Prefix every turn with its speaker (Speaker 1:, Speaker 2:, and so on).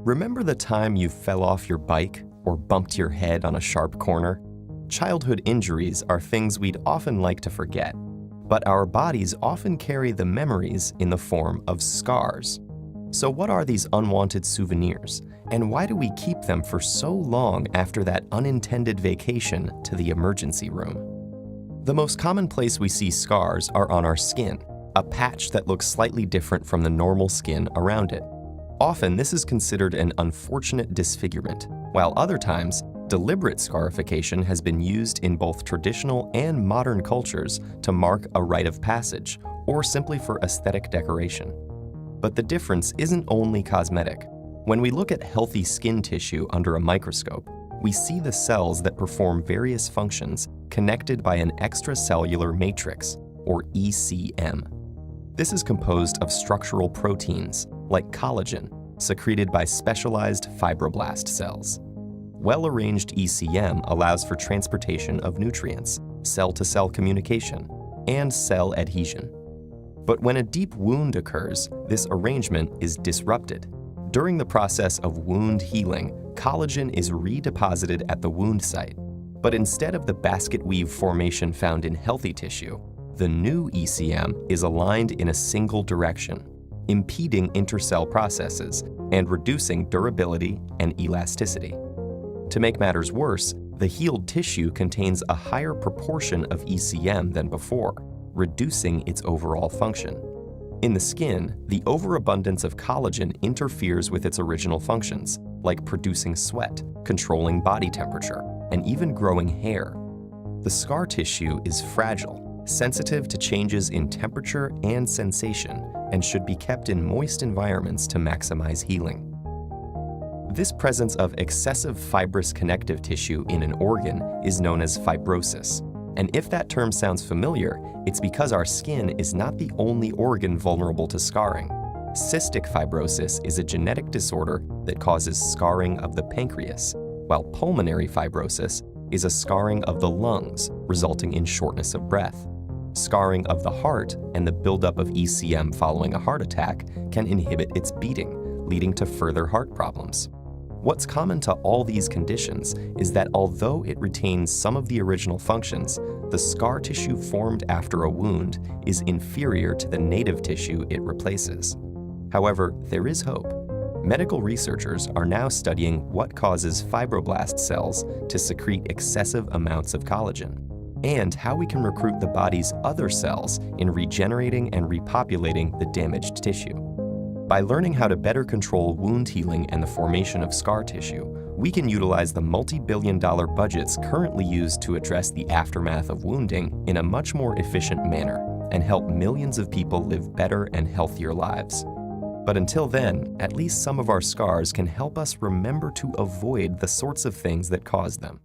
Speaker 1: Remember the time you fell off your bike or bumped your head on a sharp corner? Childhood injuries are things we'd often like to forget, but our bodies often carry the memories in the form of scars. So what are these unwanted souvenirs, and why do we keep them for so long after that unintended vacation to the emergency room? The most common place we see scars are on our skin, a patch that looks slightly different from the normal skin around it. Often, this is considered an unfortunate disfigurement, while other times, deliberate scarification has been used in both traditional and modern cultures to mark a rite of passage or simply for aesthetic decoration. But the difference isn't only cosmetic. When we look at healthy skin tissue under a microscope, we see the cells that perform various functions connected by an extracellular matrix, or ECM. This is composed of structural proteins, like collagen, secreted by specialized fibroblast cells. Well-arranged ECM allows for transportation of nutrients, cell-to-cell communication, and cell adhesion. But when a deep wound occurs, this arrangement is disrupted. During the process of wound healing, collagen is redeposited at the wound site. But instead of the basket weave formation found in healthy tissue, the new ECM is aligned in a single direction, impeding intercell processes and reducing durability and elasticity. To make matters worse, the healed tissue contains a higher proportion of ECM than before, reducing its overall function. In the skin, the overabundance of collagen interferes with its original functions, like producing sweat, controlling body temperature, and even growing hair. The scar tissue is fragile, sensitive to changes in temperature and sensation, and should be kept in moist environments to maximize healing. This presence of excessive fibrous connective tissue in an organ is known as fibrosis. And if that term sounds familiar, it's because our skin is not the only organ vulnerable to scarring. Cystic fibrosis is a genetic disorder that causes scarring of the pancreas, while pulmonary fibrosis is a scarring of the lungs, resulting in shortness of breath. Scarring of the heart and the buildup of ECM following a heart attack can inhibit its beating, leading to further heart problems. What's common to all these conditions is that although it retains some of the original functions, the scar tissue formed after a wound is inferior to the native tissue it replaces. However, there is hope. Medical researchers are now studying what causes fibroblast cells to secrete excessive amounts of collagen, and how we can recruit the body's other cells in regenerating and repopulating the damaged tissue. By learning how to better control wound healing and the formation of scar tissue, we can utilize the multi-billion-dollar budgets currently used to address the aftermath of wounding in a much more efficient manner and help millions of people live better and healthier lives. But until then, at least some of our scars can help us remember to avoid the sorts of things that cause them.